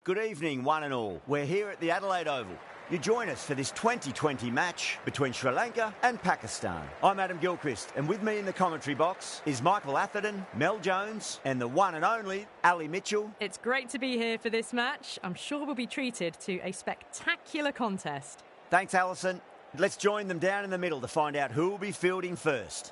Good evening, one and all. We're here at the Adelaide Oval. You join us for this 2020 match between Sri Lanka and Pakistan. I'm Adam Gilchrist, and with me in the commentary box is Michael Atherton, Mel Jones, and the one and only Ali Mitchell. It's great to be here for this match. I'm sure we'll be treated to a spectacular contest. Thanks, Alison. Let's join them down in the middle to find out who will be fielding first.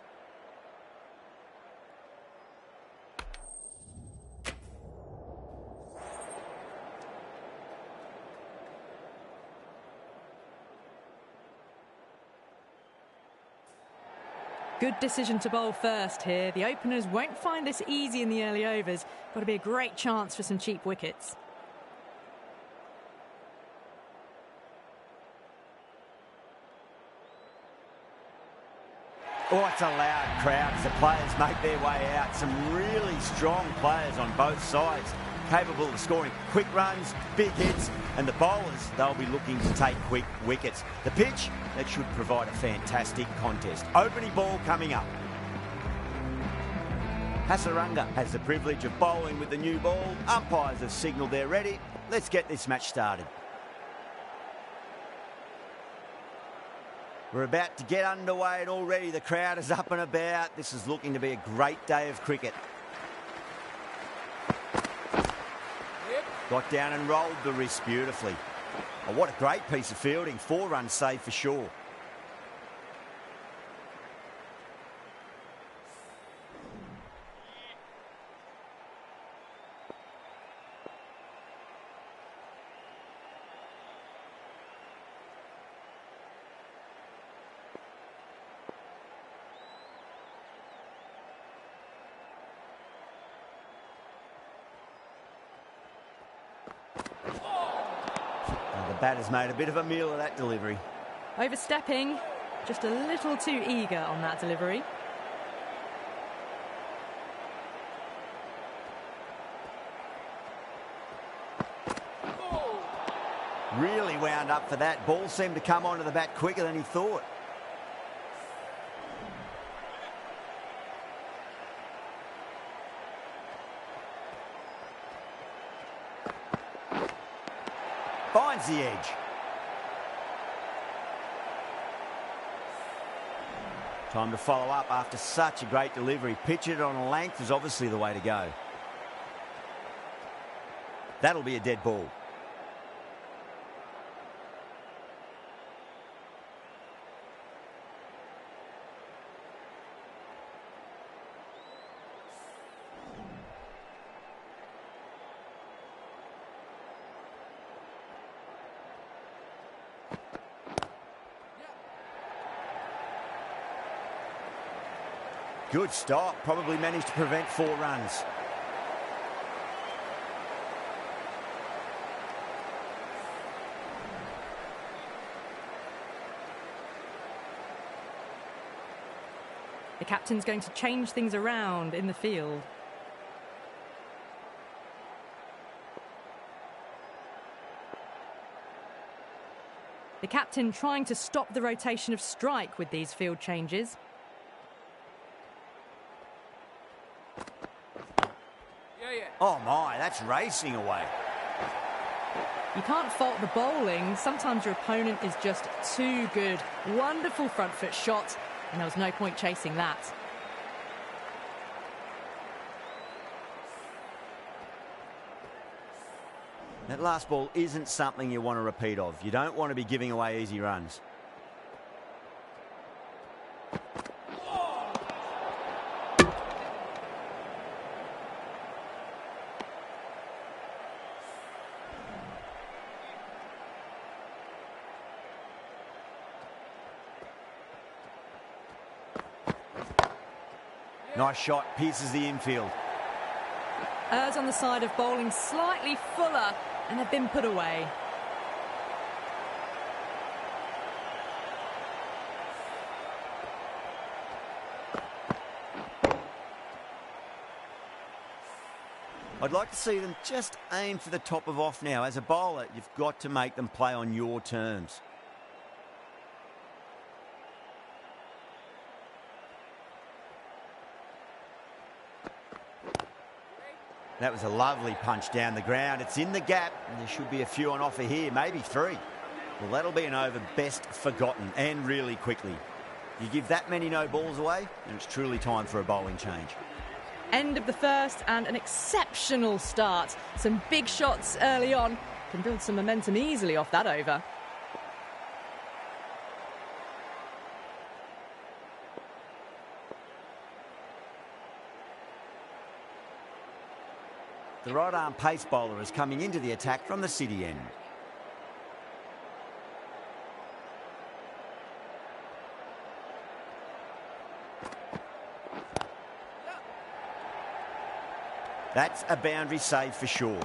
Good decision to bowl first here. The openers won't find this easy in the early overs. Got to be a great chance for some cheap wickets. Oh, it's a loud crowd as the players make their way out. Some really strong players on both sides, capable of scoring quick runs, big hits, and the bowlers, they'll be looking to take quick wickets. The pitch, that should provide a fantastic contest. Opening ball coming up. Srilanka has the privilege of bowling with the new ball. Umpires have signalled they're ready. Let's get this match started. We're about to get underway and already the crowd is up and about. This is looking to be a great day of cricket. Got down and rolled the wrist beautifully. Oh, what a great piece of fielding. 4 runs saved for sure. The batter's made a bit of a meal of that delivery. Overstepping, just a little too eager on that delivery. Really wound up for that. Ball seemed to come onto the bat quicker than he thought. Finds the edge. Time to follow up after such a great delivery. Pitch it on a length is obviously the way to go. That'll be a dead ball. Good stop, probably managed to prevent 4 runs. The captain's going to change things around in the field. The captain trying to stop the rotation of strike with these field changes. Oh my, that's racing away. You can't fault the bowling. Sometimes your opponent is just too good. Wonderful front foot shot, and there was no point chasing that. That last ball isn't something you want to repeat of. You don't want to be giving away easy runs. Nice shot, pierces the infield. Errs on the side of bowling slightly fuller and have been put away. I'd like to see them just aim for the top of off now. As a bowler, you've got to make them play on your terms. That was a lovely punch down the ground. It's in the gap, and there should be a few on offer here, maybe 3. Well, that'll be an over best forgotten, and really quickly. You give that many no balls away, and it's truly time for a bowling change. End of the first, and an exceptional start. Some big shots early on. Can build some momentum easily off that over. The right-arm pace bowler is coming into the attack from the city end. That's a boundary save for sure.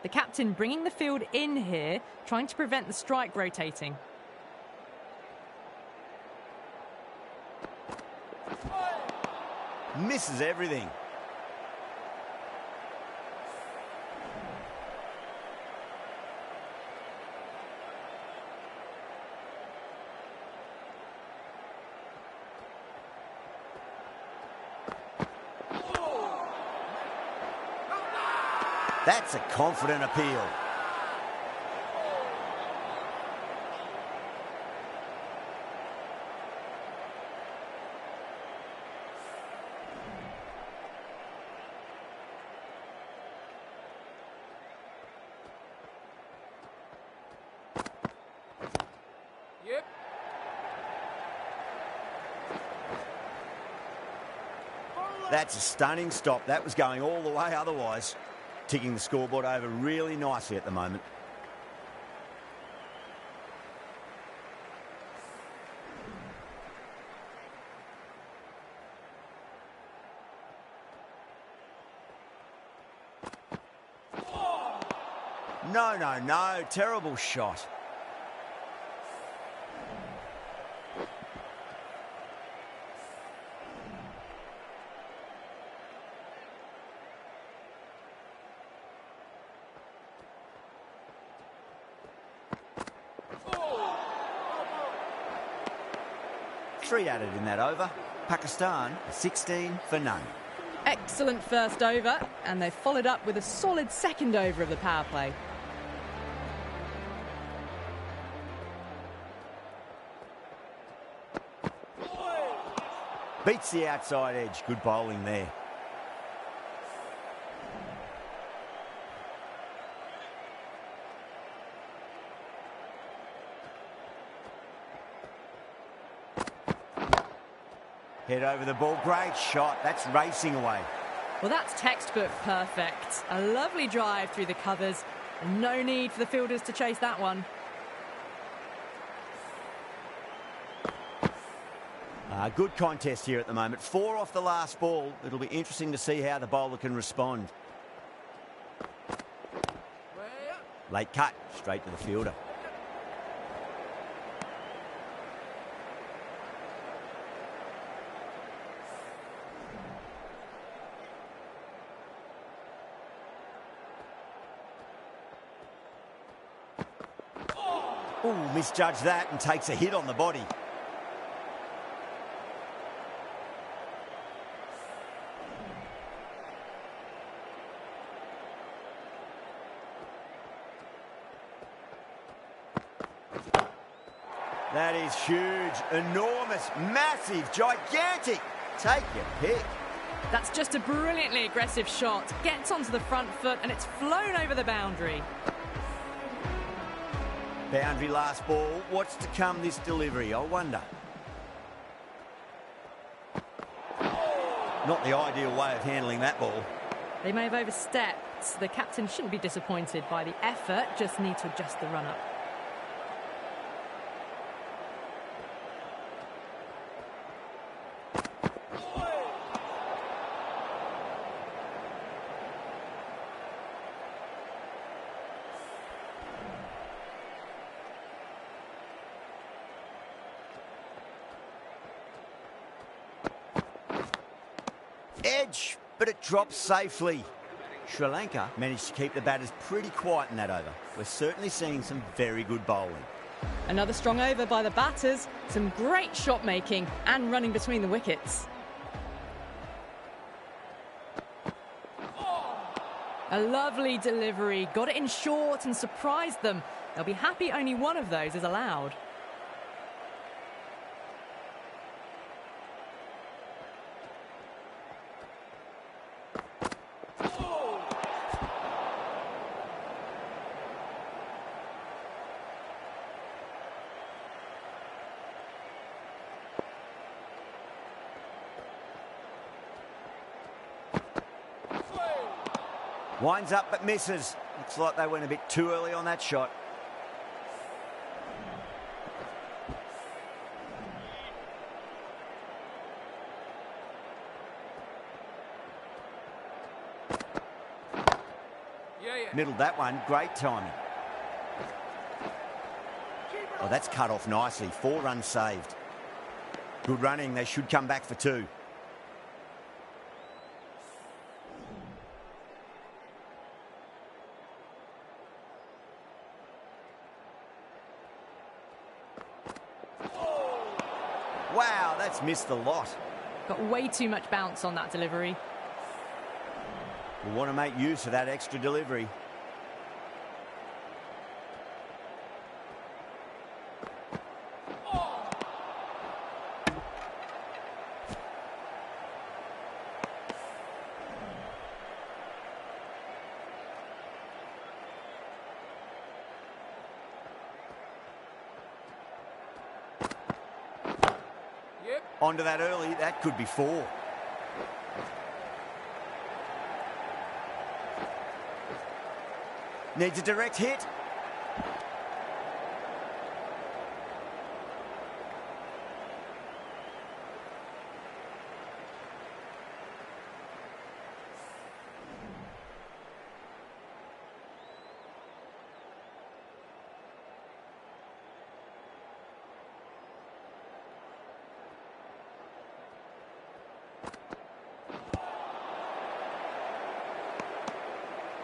The captain bringing the field in here, trying to prevent the strike rotating. Misses everything. That's a confident appeal. Yep. That's a stunning stop. That was going all the way otherwise. Ticking the scoreboard over really nicely at the moment. No. Terrible shot. Three added in that over. Pakistan 16 for none. Excellent first over, and they've followed up with a solid second over of the power play. Beats the outside edge. Good bowling there. Head over the ball. Great shot. That's racing away. Well, that's textbook perfect. A lovely drive through the covers. And no need for the fielders to chase that one. Good contest here at the moment. 4 off the last ball. It'll be interesting to see how the bowler can respond. Late cut. Straight to the fielder. Ooh, misjudged that and takes a hit on the body. That is huge, enormous, massive, gigantic. Take your pick. That's just a brilliantly aggressive shot. Gets onto the front foot and it's flown over the boundary. Boundary last ball. What's to come this delivery, I wonder. Not the ideal way of handling that ball. They may have overstepped. The captain shouldn't be disappointed by the effort, just need to adjust the run-up. Edge, but it drops safely. Sri Lanka managed to keep the batters pretty quiet in that over. We're certainly seeing some very good bowling. Another strong over by the batters. Some great shot making and running between the wickets. A lovely delivery. Got it in short and surprised them. They'll be happy only one of those is allowed. Winds up but misses. Looks like they went a bit too early on that shot. Middled that one, great timing. Oh, that's cut off nicely. 4 runs saved. Good running, they should come back for 2. Wow, that's missed a lot. Got way too much bounce on that delivery. We want to make use of that extra delivery. Onto that early, that could be 4. Needs a direct hit.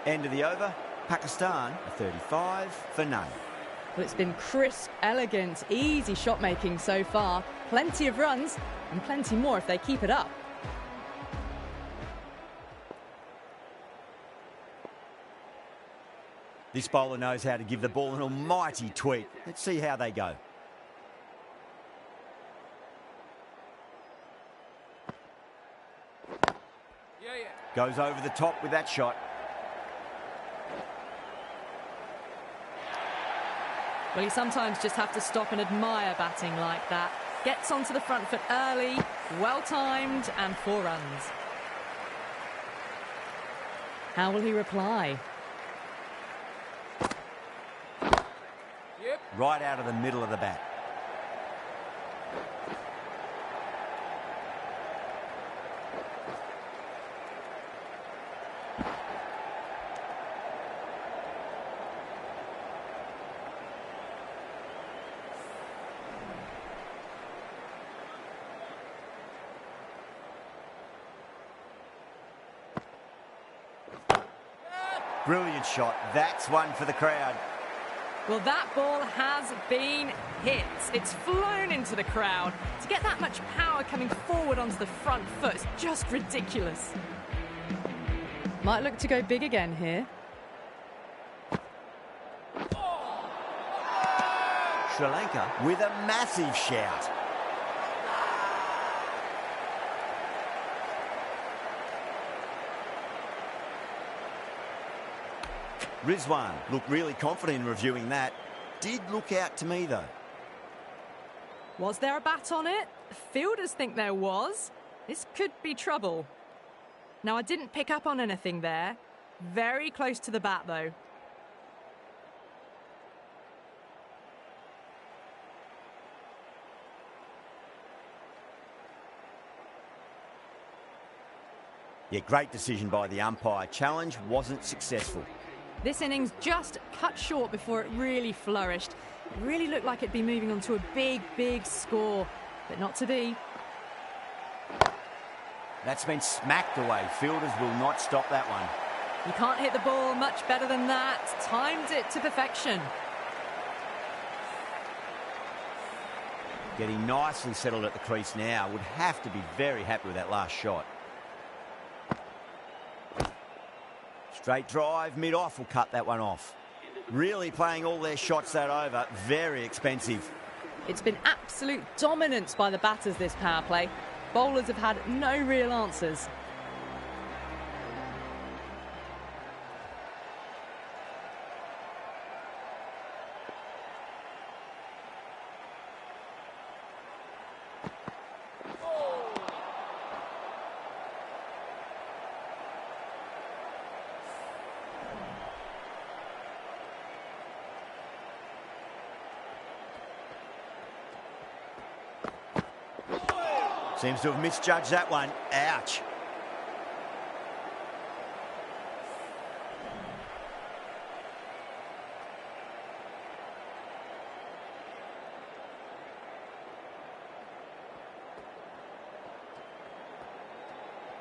End of the over. Pakistan, a 35 for none. Well, it's been crisp, elegant, easy shot making so far. Plenty of runs and plenty more if they keep it up. This bowler knows how to give the ball an almighty tweak. Let's see how they go. Goes over the top with that shot. Well, you sometimes just have to stop and admire batting like that. Gets onto the front foot early, well-timed, and 4 runs. How will he reply? Right out of the middle of the bat. Brilliant shot. That's one for the crowd. Well, that ball has been hit. It's flown into the crowd. To get that much power coming forward onto the front foot is just ridiculous. Might look to go big again here. Sri Lanka with a massive shout. Rizwan looked really confident in reviewing that. Did look out to me, though. Was there a bat on it? Fielders think there was. This could be trouble. Now, I didn't pick up on anything there. Very close to the bat, though. Yeah, great decision by the umpire. Challenge wasn't successful. This innings just cut short before it really flourished. It really looked like it'd be moving on to a big, big score, but not to be. That's been smacked away. Fielders will not stop that one. You can't hit the ball much better than that. Timed it to perfection. Getting nicely settled at the crease now. Would have to be very happy with that last shot. Straight drive, mid-off will cut that one off. Really playing all their shots that over. Very expensive. It's been absolute dominance by the batters this power play. Bowlers have had no real answers. Seems to have misjudged that one. Ouch.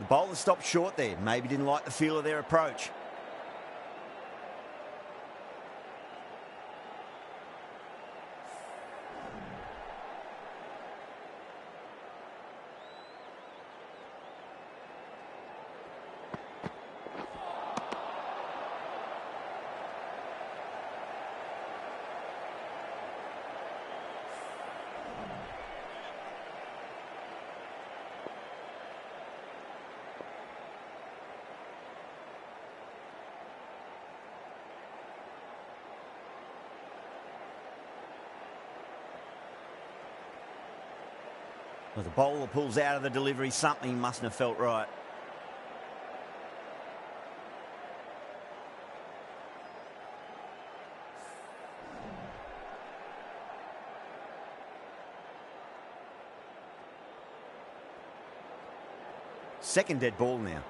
The bowler stopped short there. Maybe didn't like the feel of their approach. Well, the bowler pulls out of the delivery. Something mustn't have felt right. Second dead ball now.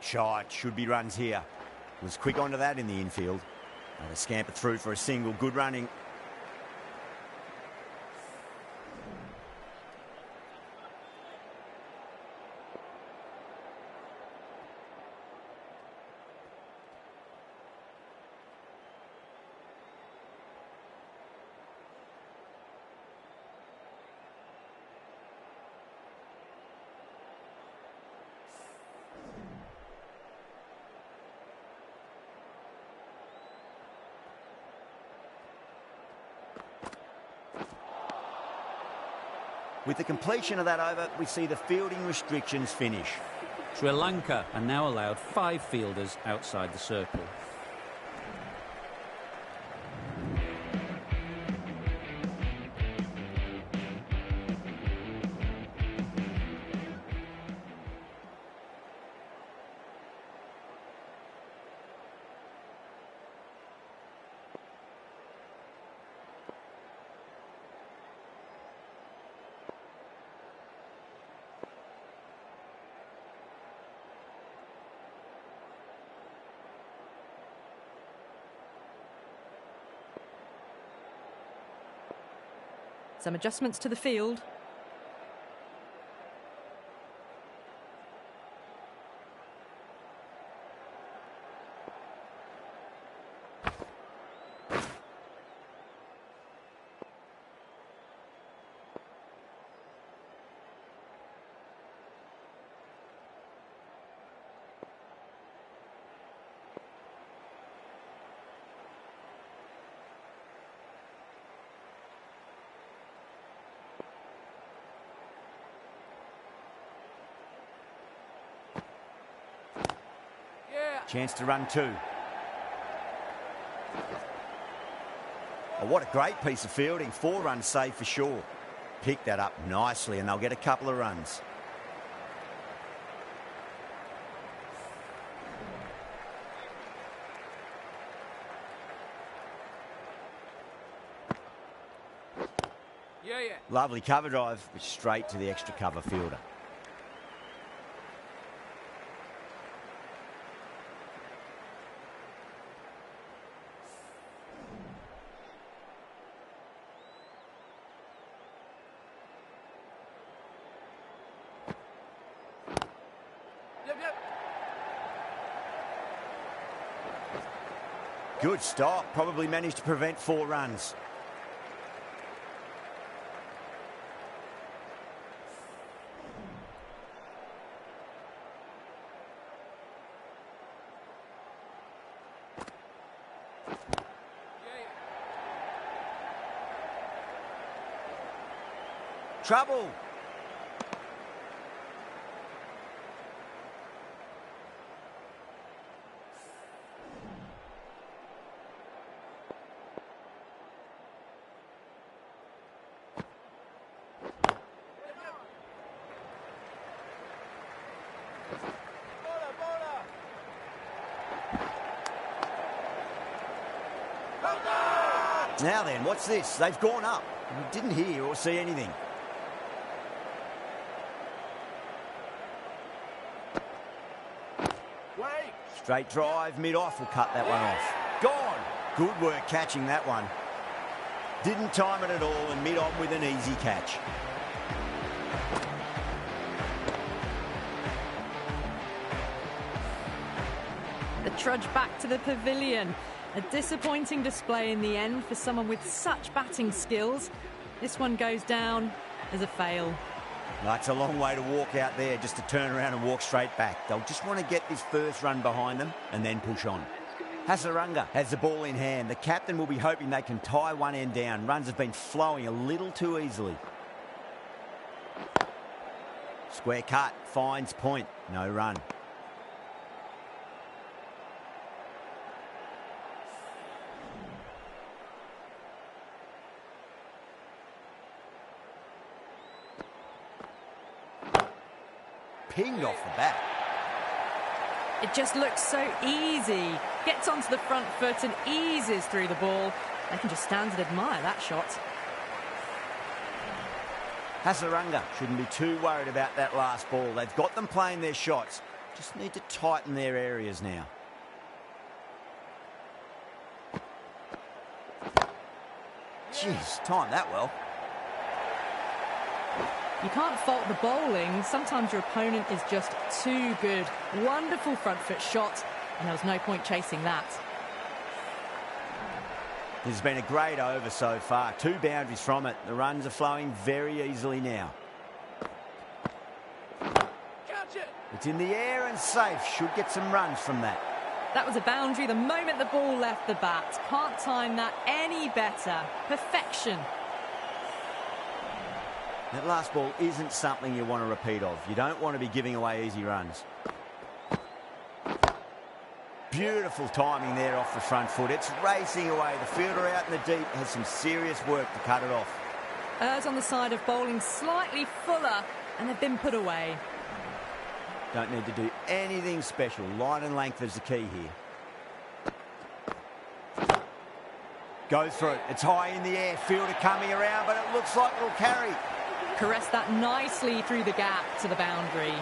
Shot, should be runs here. Was quick onto that in the infield. And a scamper through for a single. Good running. With the completion of that over, we see the fielding restrictions finish. Sri Lanka are now allowed 5 fielders outside the circle. Some adjustments to the field. Chance to run 2. What a great piece of fielding. 4 runs saved for sure. Pick that up nicely and they'll get a couple of runs. Yeah. Lovely cover drive, but straight to the extra cover fielder. Yep. Good stop. Probably managed to prevent 4 runs. Trouble. Now then, what's this? They've gone up. We didn't hear or see anything. Wait. Straight drive, mid-off will cut that one off. Gone. Good work catching that one. Didn't time it at all and mid-on with an easy catch. The trudge back to the pavilion. A disappointing display in the end for someone with such batting skills. This one goes down as a fail. That's a long way to walk out there just to turn around and walk straight back. They'll just want to get this first run behind them and then push on. Hasaranga has the ball in hand. The captain will be hoping they can tie one end down. Runs have been flowing a little too easily. Square cut, finds point, no run. Pinged off the bat. It just looks so easy. Gets onto the front foot and eases through the ball. They can just stand and admire that shot. Hasaranga shouldn't be too worried about that last ball. They've got them playing their shots. Just need to tighten their areas now. Jeez, timed that well. You can't fault the bowling. Sometimes your opponent is just too good. Wonderful front foot shot, and there was no point chasing that. This has been a great over so far. 2 boundaries from it. The runs are flowing very easily now. Catch it. It's in the air and safe. Should get some runs from that. That was a boundary the moment the ball left the bat. Can't time that any better. Perfection. That last ball isn't something you want to repeat of. You don't want to be giving away easy runs. Beautiful timing there off the front foot. It's racing away. The fielder out in the deep has some serious work to cut it off. Errs on the side of bowling slightly fuller, and they've been put away. Don't need to do anything special. Line and length is the key here. Go through. It's high in the air. Fielder coming around, but it looks like it'll carry. Caressed that nicely through the gap to the boundary.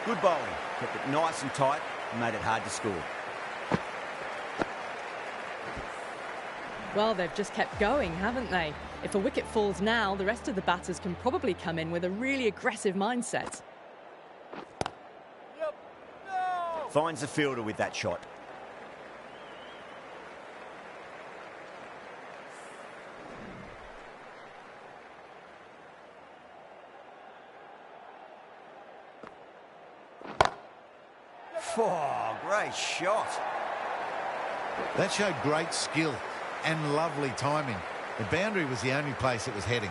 Good bowling. Kept it nice and tight and made it hard to score. Well, they've just kept going, haven't they? If a wicket falls now, the rest of the batters can probably come in with a really aggressive mindset. Yep. No. Finds the fielder with that shot. Oh, great shot. That showed great skill and lovely timing. The boundary was the only place it was heading.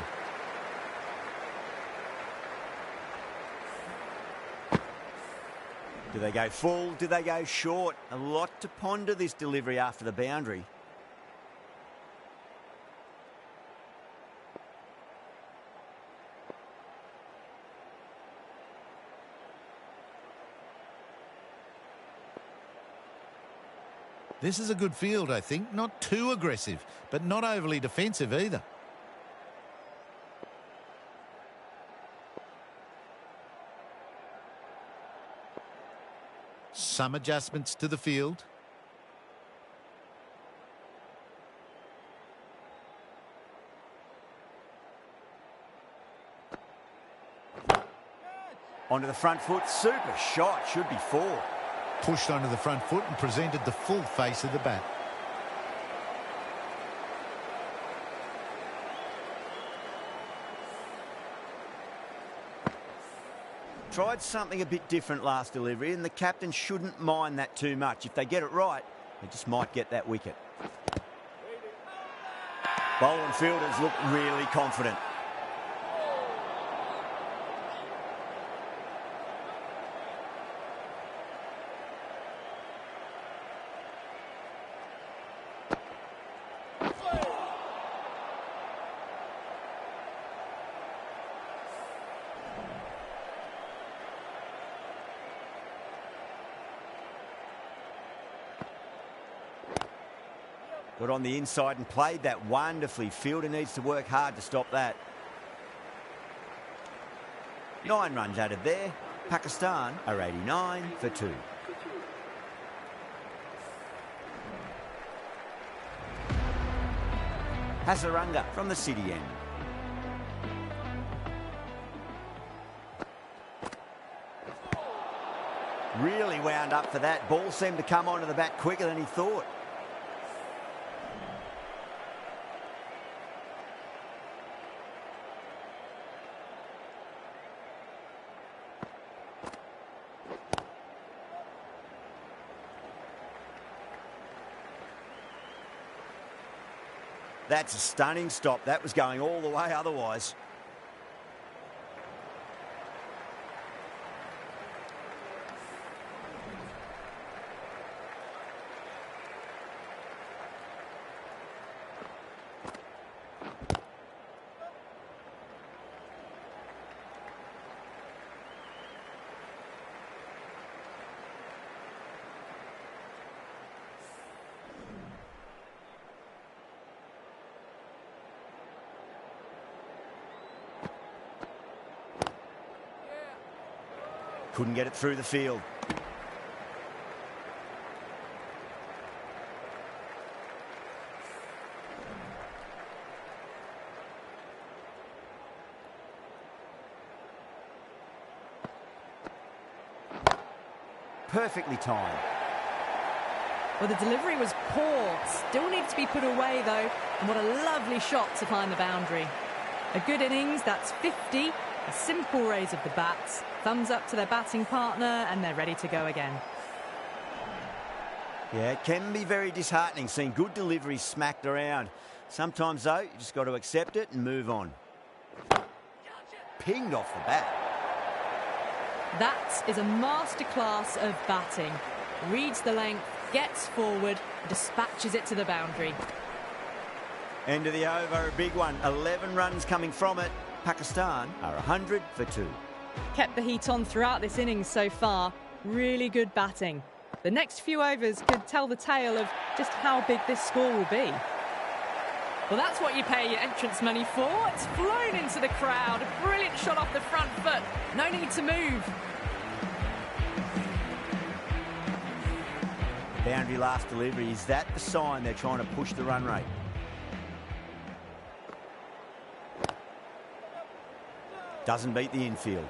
Do they go full? Do they go short? A lot to ponder this delivery after the boundary. This is a good field, I think. Not too aggressive, but not overly defensive either. Some adjustments to the field. Onto the front foot. Super shot. Should be 4. Pushed onto the front foot and presented the full face of the bat. Tried something a bit different last delivery, and the captain shouldn't mind that too much. If they get it right, they just might get that wicket. Bowler and fielders look really confident. Got on the inside and played that wonderfully. Fielder needs to work hard to stop that. 9 runs added there. Pakistan are 89 for 2. Srilanka from the city end. Really wound up for that. Ball seemed to come onto the bat quicker than he thought. That's a stunning stop. That was going all the way otherwise. Couldn't get it through the field. Perfectly timed. Well, the delivery was poor. Still needs to be put away, though. And what a lovely shot to find the boundary. A good innings, that's 50. A simple raise of the bats. Thumbs up to their batting partner, and they're ready to go again. Yeah, it can be very disheartening seeing good deliveries smacked around. Sometimes, though, you just got to accept it and move on. Pinged off the bat. That is a masterclass of batting. Reads the length, gets forward, dispatches it to the boundary. End of the over, a big one. 11 runs coming from it. Pakistan are 100 for 2. Kept the heat on throughout this innings so far. Really good batting. The next few overs could tell the tale of just how big this score will be. Well, that's what you pay your entrance money for. It's flown into the crowd. A brilliant shot off the front foot. No need to move. Boundary last delivery. Is that the sign they're trying to push the run rate? Doesn't beat the infield.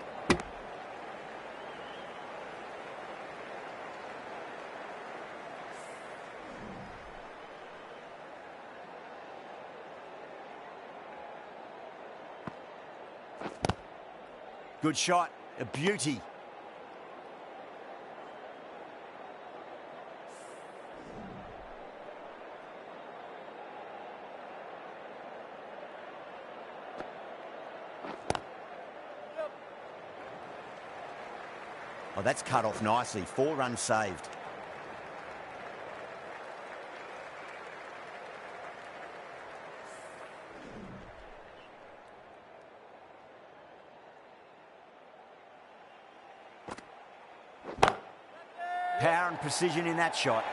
Good shot, a beauty. Oh, that's cut off nicely. 4 runs saved. Power and precision in that shot.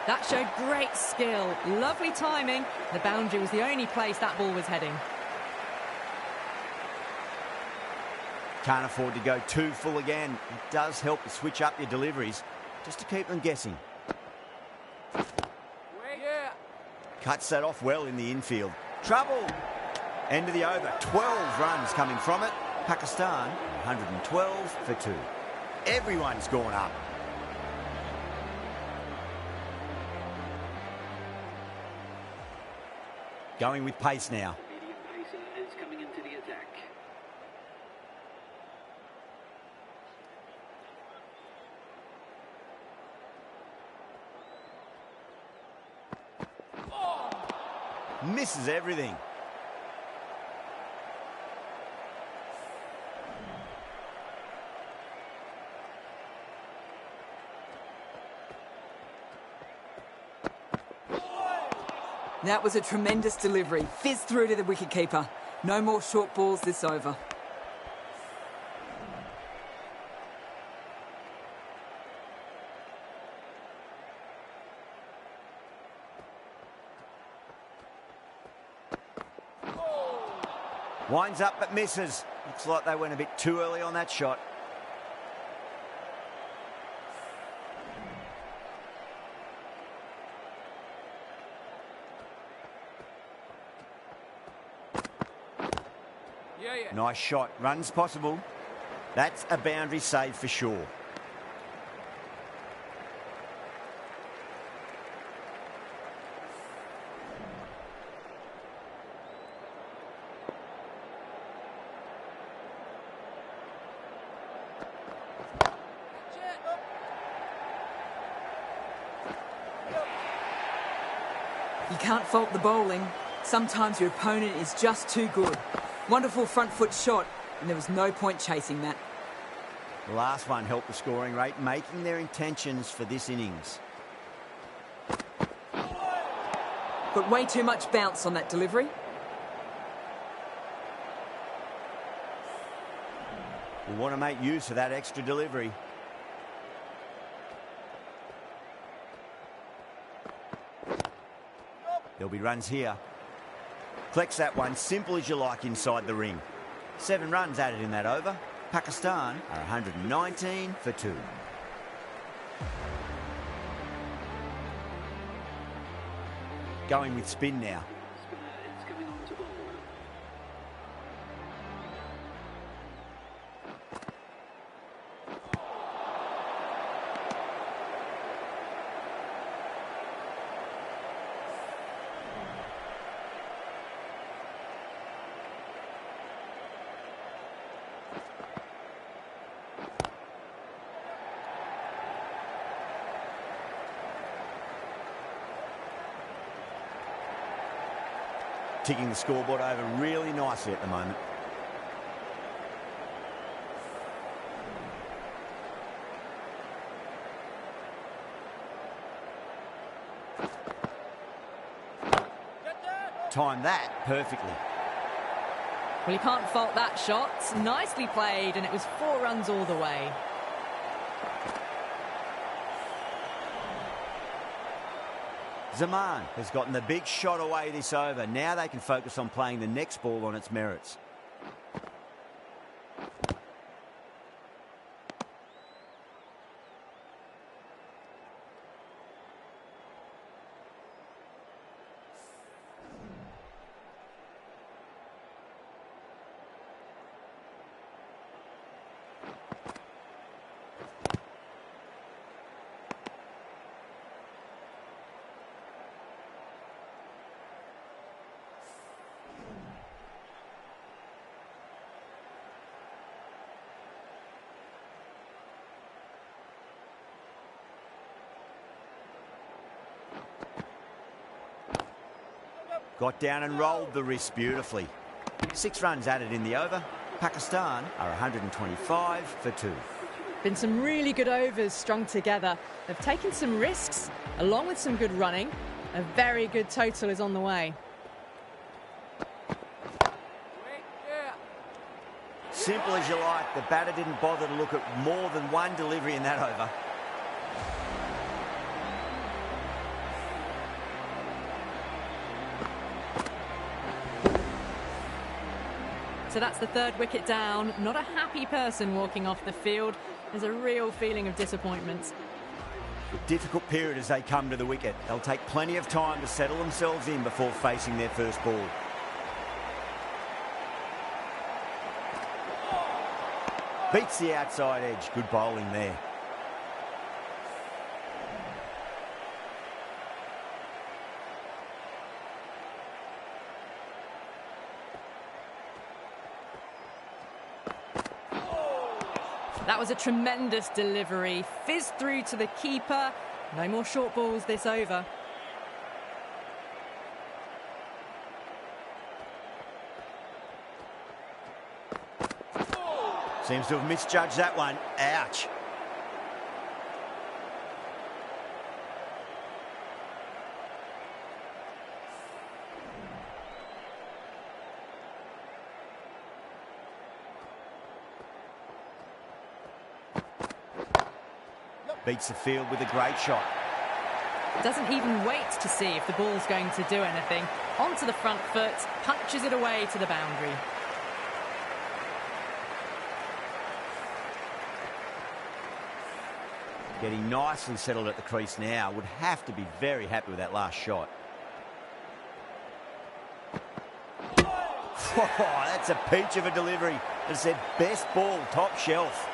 That showed great skill, lovely timing. The boundary was the only place that ball was heading. Can't afford to go too full again. It does help to switch up your deliveries, just to keep them guessing. Yeah. Cuts that off well in the infield. Trouble! End of the over. 12 runs coming from it. Pakistan, 112 for 2. Everyone's gone up. Going with pace now. Medium pacer is coming into the attack. Misses everything. That was a tremendous delivery. Fizzed through to the wicketkeeper. No more short balls this over. Winds up but misses. Looks like they went a bit too early on that shot. Yeah. Nice shot. Runs possible. That's a boundary save for sure. You can't fault the bowling. Sometimes your opponent is just too good. Wonderful front foot shot, and there was no point chasing that. The last one helped the scoring rate, making their intentions for this innings. Got way too much bounce on that delivery. We want to make use of that extra delivery. There'll be runs here. Collects that one, simple as you like, inside the ring. 7 runs added in that over. Pakistan are 119 for 2. Going with spin now. Spinner is coming on to bowl. Ticking the scoreboard over really nicely at the moment. Timed that perfectly. Well, you can't fault that shot. Nicely played, and it was 4 runs all the way. Zaman has gotten the big shot away this over. Now they can focus on playing the next ball on its merits. Got down and rolled the wrist beautifully. 6 runs added in the over. Pakistan are 125 for 2. Been some really good overs strung together. They've taken some risks, along with some good running. A very good total is on the way. Yeah. Simple as you like. The batter didn't bother to look at more than one delivery in that over. So that's the third wicket down. Not a happy person walking off the field. There's a real feeling of disappointment. A difficult period as they come to the wicket. They'll take plenty of time to settle themselves in before facing their first ball. Beats the outside edge. Good bowling there. That was a tremendous delivery. Fizzed through to the keeper. No more short balls this over. Seems to have misjudged that one. Ouch. Beats the field with a great shot. Doesn't even wait to see if the ball's going to do anything. Onto the front foot, punches it away to the boundary. Getting nicely settled at the crease now. Would have to be very happy with that last shot. Oh, that's a peach of a delivery. It's their best ball, top shelf.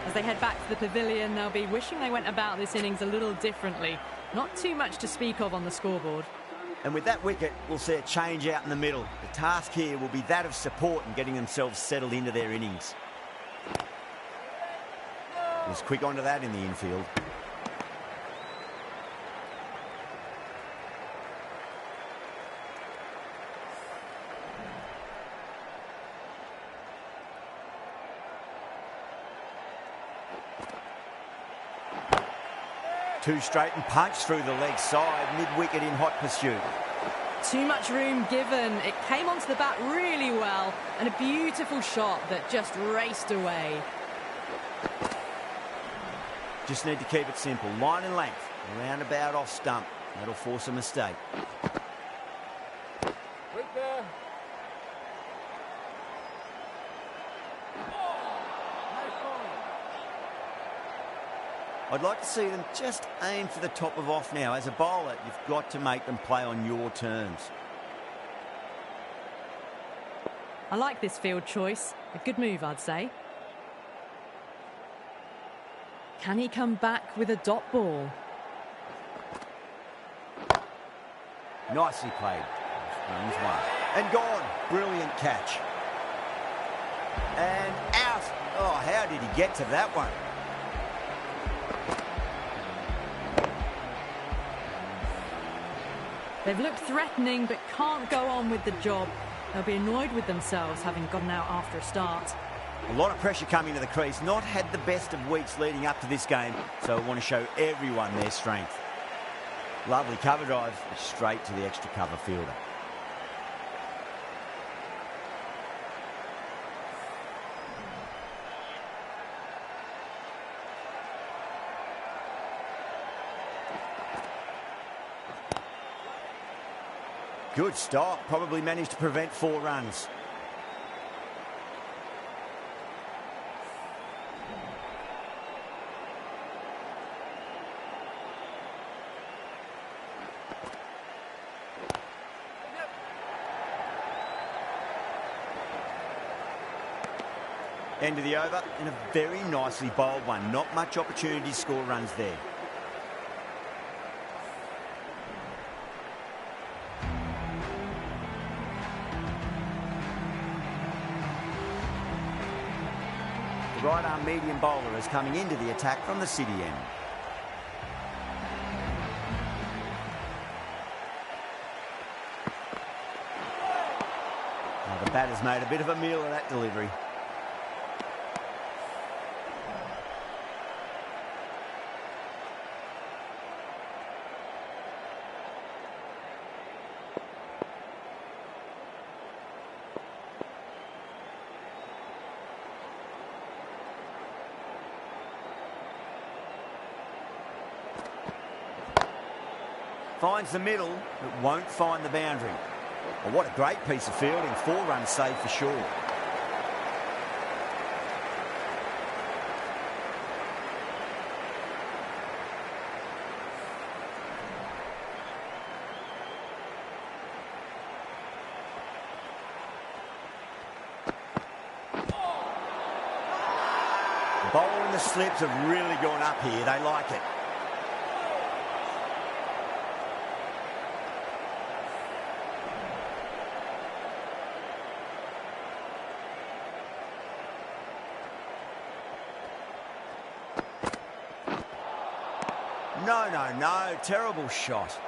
As they head back to the pavilion, they'll be wishing they went about this innings a little differently. Not too much to speak of on the scoreboard. And with that wicket, we'll see a change out in the middle. The task here will be that of support and getting themselves settled into their innings. Was quick onto that in the infield. Two straight and punch through the leg side, mid-wicket in hot pursuit. Too much room given. It came onto the bat really well, and a beautiful shot that just raced away. Just need to keep it simple. Line and length, roundabout off stump. That'll force a mistake. Quick there. I'd like to see them just aim for the top of off now. As a bowler, you've got to make them play on your terms. I like this field choice. A good move, I'd say. Can he come back with a dot ball? Nicely played. Runs one. And gone. Brilliant catch. And out. Oh, how did he get to that one? They've looked threatening but can't go on with the job. They'll be annoyed with themselves having gotten out after a start. A lot of pressure coming to the crease. Not had the best of weeks leading up to this game, so I want to show everyone their strength. Lovely cover drive, straight to the extra cover fielder. Good stop, probably managed to prevent 4 runs. End of the over, and a very nicely bowled one. Not much opportunity to score runs there. The right-arm medium bowler is coming into the attack from the city end. Now the batter's made a bit of a meal of that delivery. Finds the middle, but won't find the boundary. Well, what a great piece of fielding. 4 runs saved for sure. The bowler and the slips have really gone up here. They like it. No. Terrible shot.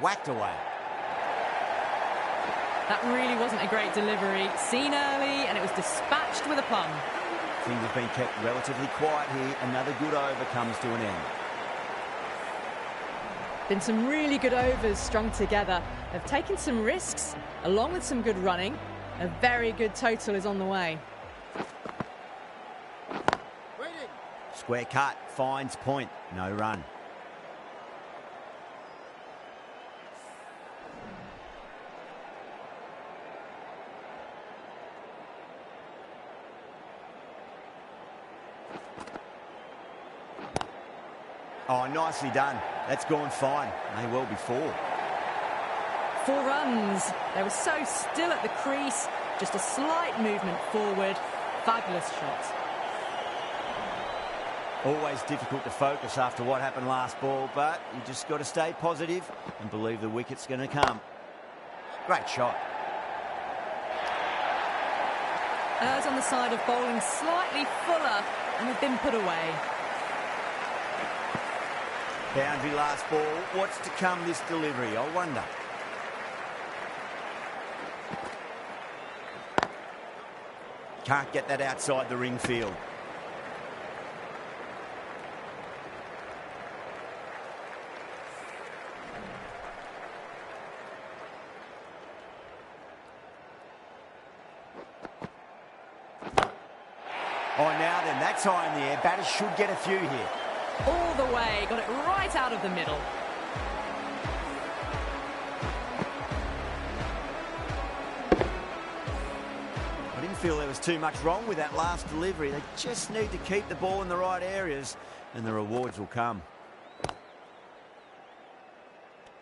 Whacked away. That really wasn't a great delivery. Seen early, and it was dispatched with a plum. Things have been kept relatively quiet here. Another good over comes to an end. Been some really good overs strung together. They've taken some risks, along with some good running. A very good total is on the way. Square cut, finds point, no run. Oh, nicely done. That's gone fine. May well be 4. 4 runs. They were so still at the crease. Just a slight movement forward. Fabulous shot. Always difficult to focus after what happened last ball, but you just got to stay positive and believe the wicket's going to come. Great shot. Errs on the side of bowling slightly fuller, and have been put away. Boundary last ball. What's to come this delivery? I wonder. Can't get that outside the ring field. Oh, now then, that's high in the air. Batters should get a few here. All the way, got it right out of the middle. I didn't feel there was too much wrong with that last delivery. They just need to keep the ball in the right areas and the rewards will come.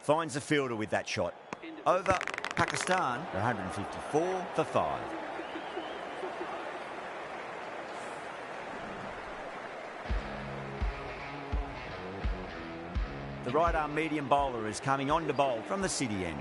Finds the fielder with that shot. Over Pakistan, 154 for 5. The right-arm medium bowler is coming on to bowl from the city end.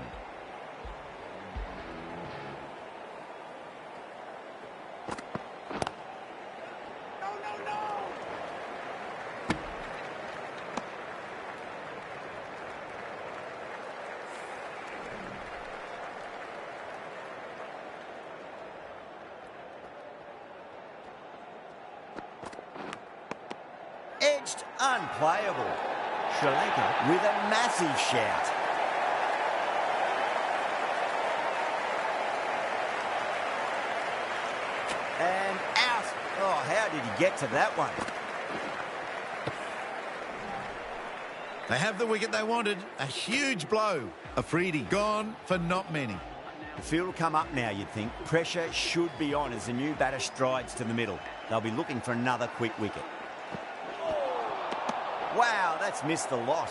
Edged, unplayable. Srilanka with a massive shout. And out. Oh, how did he get to that one? They have the wicket they wanted. A huge blow. Afridi gone for not many. The field will come up now, you'd think. Pressure should be on as the new batter strides to the middle. They'll be looking for another quick wicket. Wow, that's missed a lot.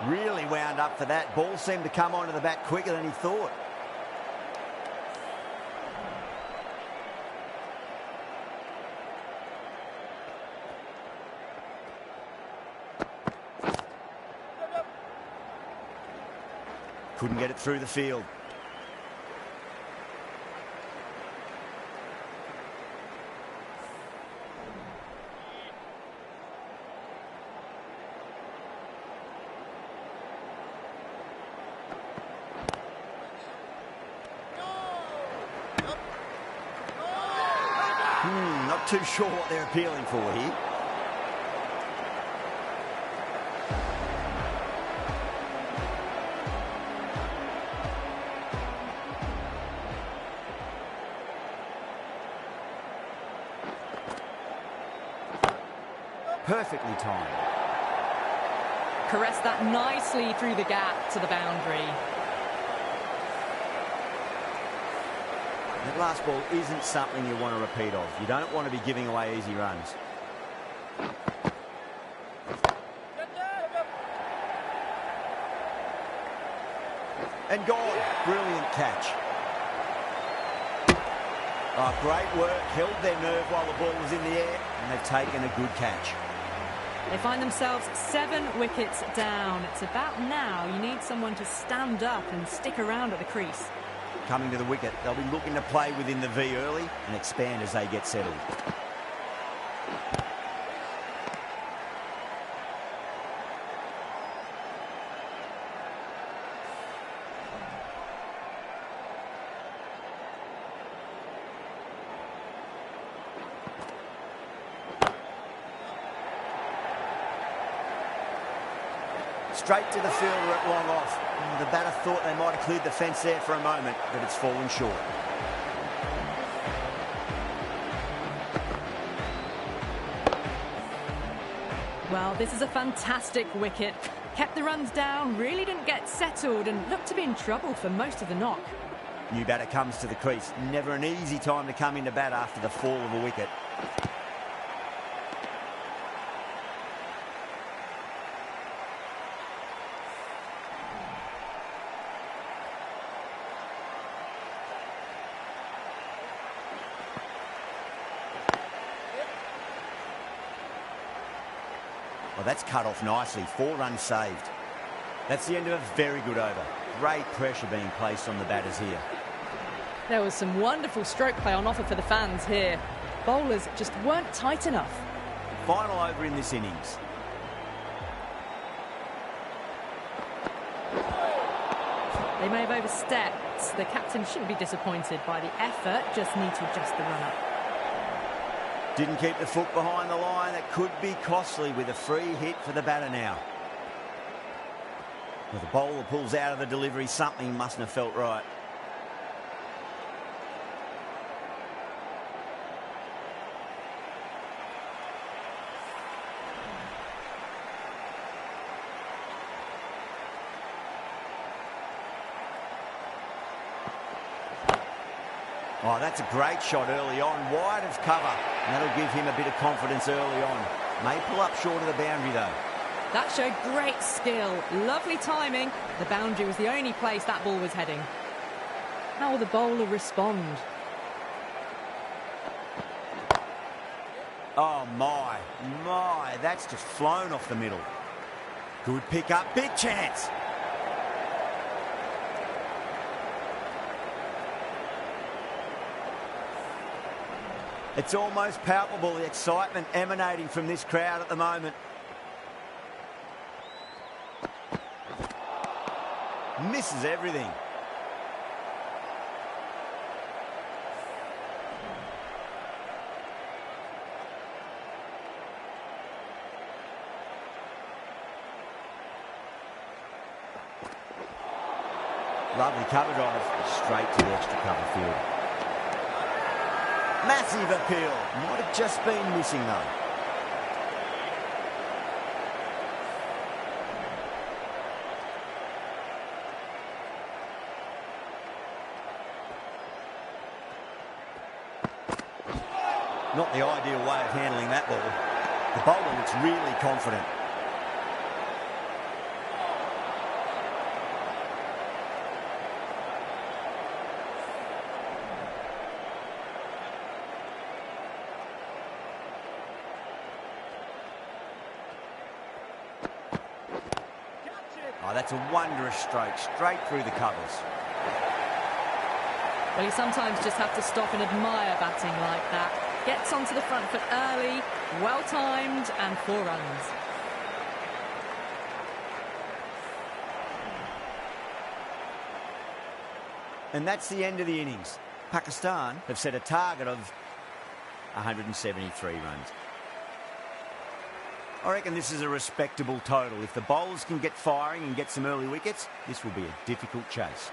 Really wound up for that. Ball seemed to come onto the bat quicker than he thought. Couldn't get it through the field. Not too sure what they're appealing for here. Perfectly timed. Caressed that nicely through the gap to the boundary. That last ball isn't something you want to repeat of. You don't want to be giving away easy runs. And gone. Brilliant catch. Oh, great work. Held their nerve while the ball was in the air, and they've taken a good catch. They find themselves 7 wickets down. It's about now you need someone to stand up and stick around at the crease. Coming to the wicket, they'll be looking to play within the V early and expand as they get settled. Straight to the fielder at long off. The batter thought they might have cleared the fence there for a moment, but it's fallen short. Well, this is a fantastic wicket. Kept the runs down, really didn't get settled and looked to be in trouble for most of the knock. New batter comes to the crease. Never an easy time to come into bat after the fall of a wicket. Well, that's cut off nicely. 4 runs saved. That's the end of a very good over. Great pressure being placed on the batters here. There was some wonderful stroke play on offer for the fans here. Bowlers just weren't tight enough. Final over in this innings. They may have overstepped. The captain shouldn't be disappointed by the effort, just need to adjust the run-up. Didn't keep the foot behind the line. That could be costly with a free hit for the batter now. With the bowler pulls out of the delivery, something mustn't have felt right. Oh, that's a great shot early on, wide of cover. And that'll give him a bit of confidence early on. May pull up short of the boundary, though. That showed great skill. Lovely timing. The boundary was the only place that ball was heading. How will the bowler respond? Oh, my. That's just flown off the middle. Good pick up, big chance. It's almost palpable, the excitement emanating from this crowd at the moment. Misses everything. Lovely cover drive, straight to the extra cover field. Massive appeal. Might have just been missing, though. Not the ideal way of handling that ball. The bowler looks really confident. Oh, that's a wondrous stroke, straight through the covers. Well, you sometimes just have to stop and admire batting like that. Gets onto the front foot early, well-timed, and 4 runs. And that's the end of the innings. Pakistan have set a target of 173 runs. I reckon this is a respectable total. If the bowlers can get firing and get some early wickets, this will be a difficult chase.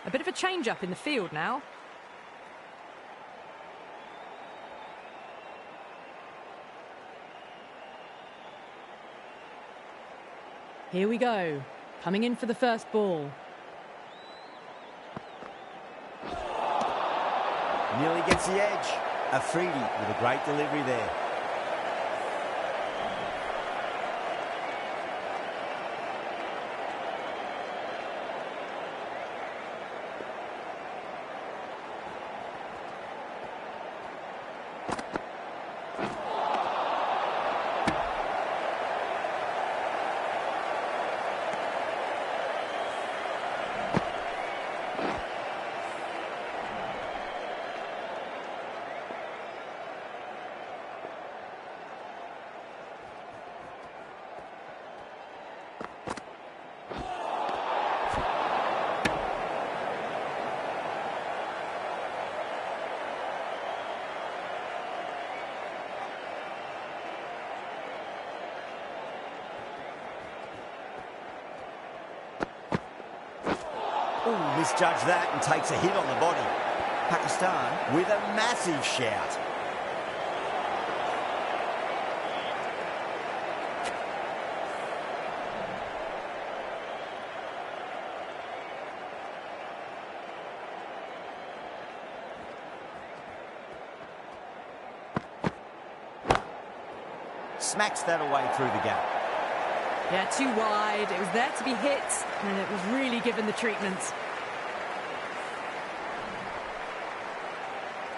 A bit of a change-up in the field now. Here we go. Coming in for the first ball. Nearly gets the edge. Afridi with a great delivery there. Ooh, misjudged that and takes a hit on the body. Pakistan with a massive shout. Smacks that away through the gap. Yeah, too wide. It was there to be hit, and it was really given the treatment.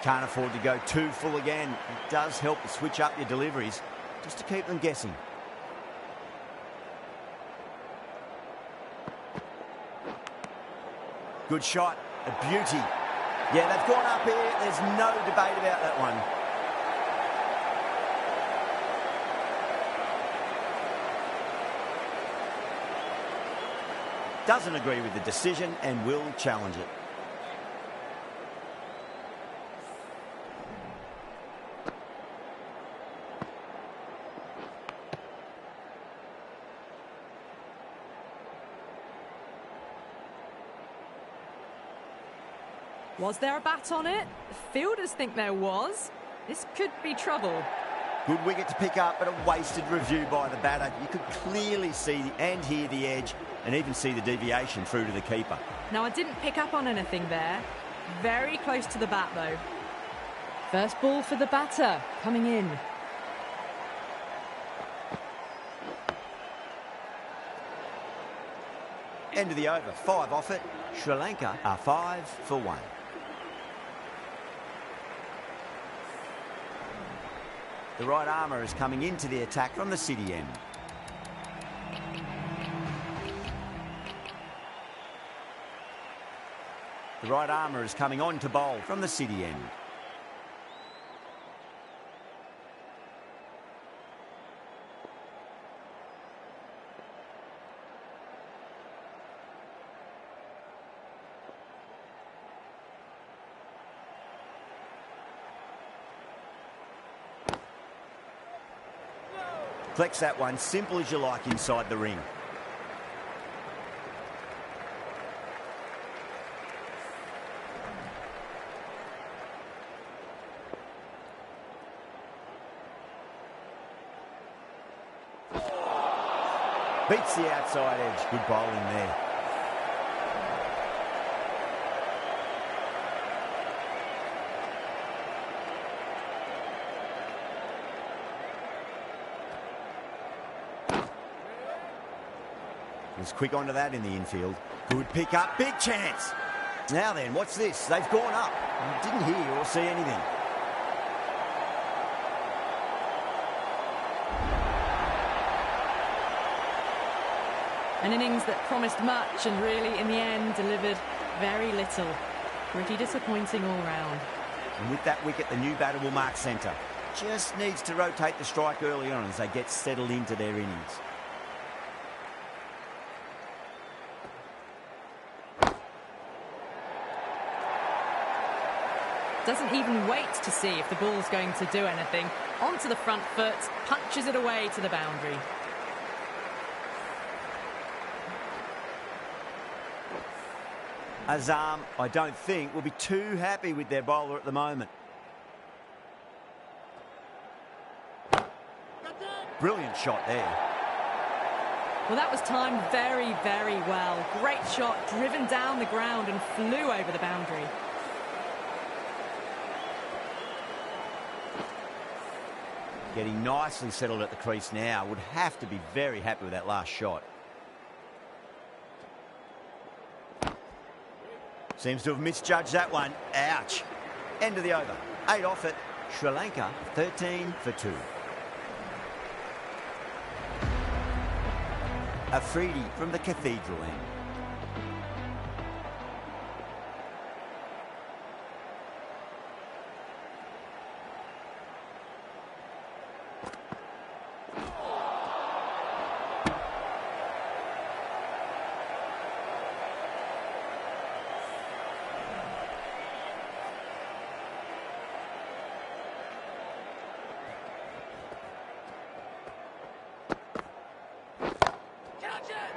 Can't afford to go too full again. It does help to switch up your deliveries, just to keep them guessing. Good shot, a beauty. Yeah, they've gone up here. There's no debate about that one. Doesn't agree with the decision and will challenge it. Was there a bat on it? The fielders think there was. This could be trouble. Good wicket to pick up, but a wasted review by the batter. You could clearly see and hear the edge and even see the deviation through to the keeper. Now, I didn't pick up on anything there. Very close to the bat, though. First ball for the batter, coming in. End of the over, 5 off it. Sri Lanka are 5 for 1. The right armour is coming into the attack from the city end. The right armour is coming on to bowl from the city end. Flex that one, simple as you like inside the ring. Beats the outside edge. Good bowling there. Was quick onto that in the infield. Good pick up, big chance. Now then, what's this? They've gone up. Didn't hear or see anything. An innings that promised much and really, in the end, delivered very little. Pretty disappointing all round. And with that wicket, the new batter will mark centre. Just needs to rotate the strike early on as they get settled into their innings. Doesn't even wait to see if the ball's going to do anything. Onto the front foot, punches it away to the boundary. Azam, I don't think, will be too happy with their bowler at the moment. Brilliant shot there. Well, that was timed very, very well. Great shot, driven down the ground and flew over the boundary. Getting nicely settled at the crease now. Would have to be very happy with that last shot. Seems to have misjudged that one. Ouch. End of the over. 8 off it. Sri Lanka 13 for 2. Afridi from the Cathedral end.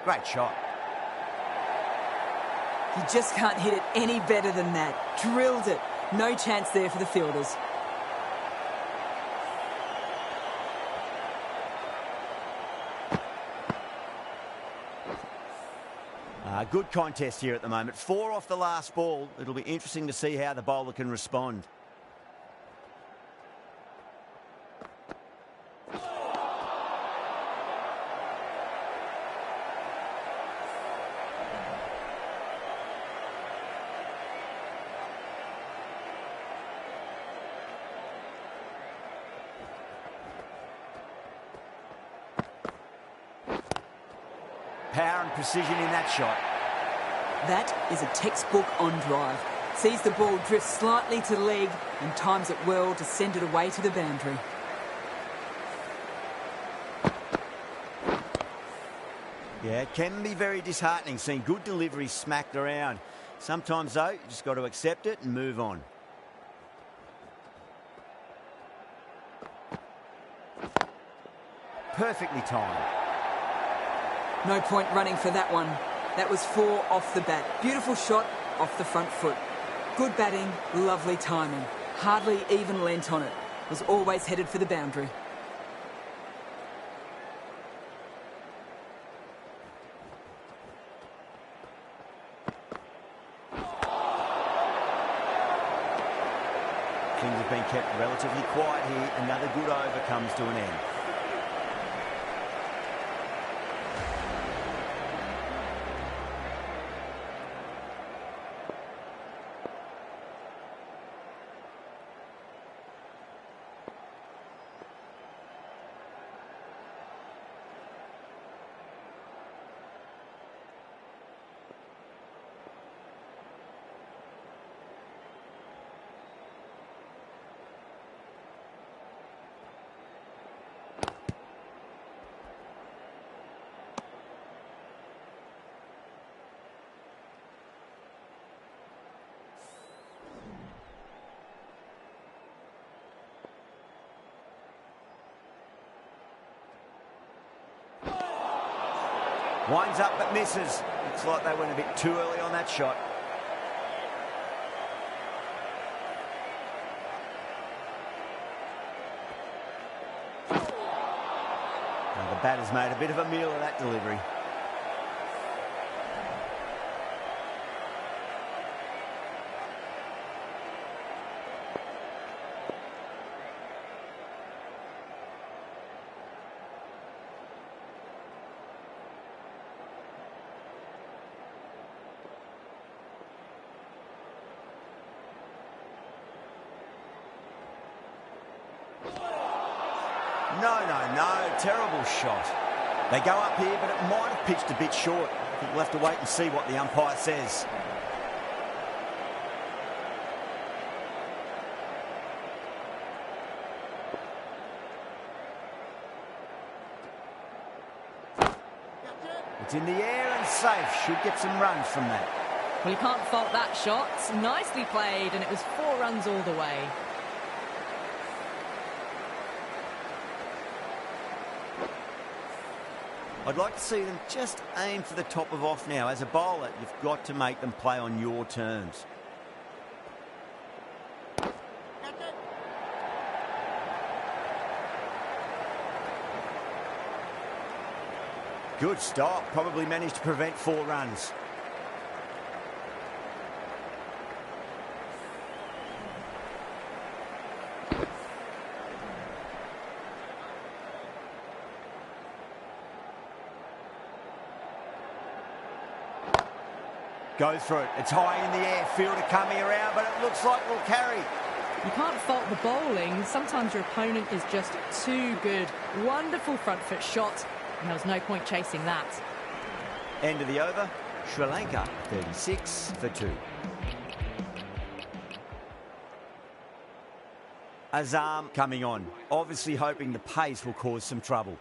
Great shot. You just can't hit it any better than that. Drilled it. No chance there for the fielders. Good contest here at the moment. 4 off the last ball. It'll be interesting to see how the bowler can respond. Power and precision in that shot. That is a textbook on drive. Sees the ball drift slightly to leg and times it well to send it away to the boundary. Yeah, it can be very disheartening seeing good delivery smacked around. Sometimes, though, you just got to accept it and move on. Perfectly timed. No point running for that one. That was 4 off the bat. Beautiful shot off the front foot. Good batting, lovely timing. Hardly even lent on it. Was always headed for the boundary. Things have been kept relatively quiet here. Another good over comes to an end. Winds up but misses. Looks like they went a bit too early on that shot. Now the batter's made a bit of a meal of that delivery. No. Terrible shot. They go up here, but it might have pitched a bit short. I think we'll have to wait and see what the umpire says. It's in the air and safe. Should get some runs from that. Well, you can't fault that shot. Nicely played, and it was 4 runs all the way. I'd like to see them just aim for the top of off now. As a bowler, you've got to make them play on your terms. Good stop. Probably managed to prevent 4 runs. Go through it. It's high in the air. Fielder coming around, but it looks like we'll carry. You can't fault the bowling. Sometimes your opponent is just too good. Wonderful front foot shot, and there was no point chasing that. End of the over. Sri Lanka 36 for 2. Azam coming on, obviously hoping the pace will cause some trouble.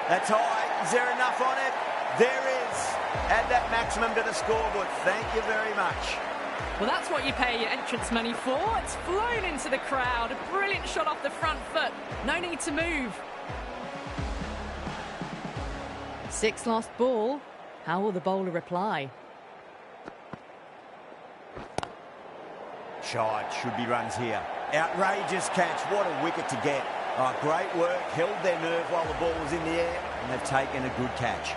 That's high. Is there enough on it? There is. Add that maximum to the scoreboard. Thank you very much. Well, that's what you pay your entrance money for. It's flown into the crowd. A brilliant shot off the front foot. No need to move. 6 last ball. How will the bowler reply? Shot. Should be runs here. Outrageous catch. What a wicket to get. Oh, great work. Held their nerve while the ball was in the air, and they've taken a good catch.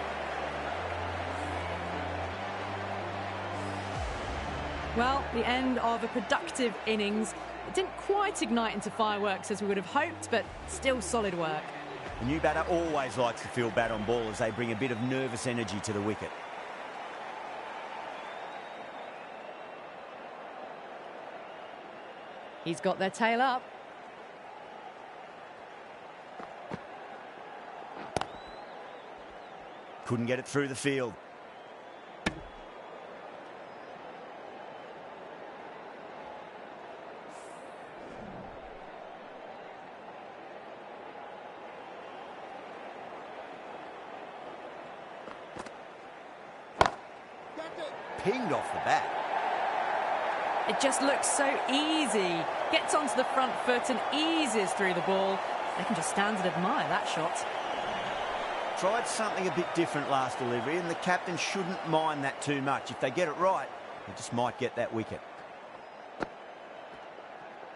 Well, the end of a productive innings. It didn't quite ignite into fireworks as we would have hoped, but still solid work. The new batter always likes to feel bad on ball as they bring a bit of nervous energy to the wicket. He's got their tail up. Couldn't get it through the field. Pinged off the bat. It just looks so easy. Gets onto the front foot and eases through the ball. They can just stand and admire that shot. Tried something a bit different last delivery, and the captain shouldn't mind that too much. If they get it right, they just might get that wicket.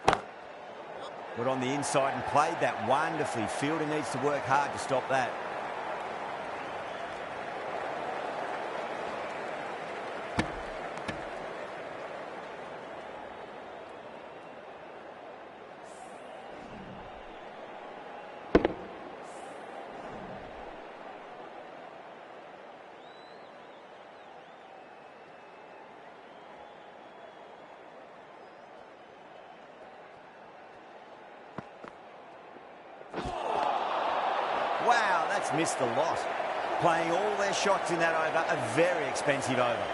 Got on the inside and played that wonderfully. Fielder needs to work hard to stop that. Wow, that's missed a lot. Playing all their shots in that over, a very expensive over.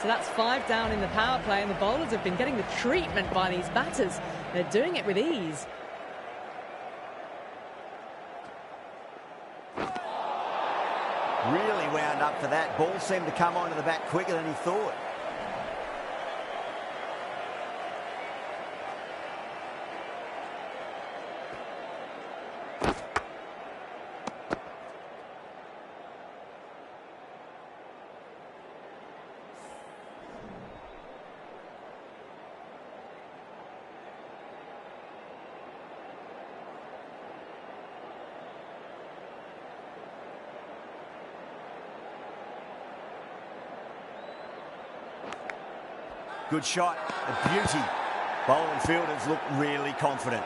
So that's 5 down in the power play, and the bowlers have been getting the treatment by these batters. They're doing it with ease. Really wound up for that. Ball seemed to come onto the bat quicker than he thought. Good shot, a beauty. Bowler and fielders look really confident.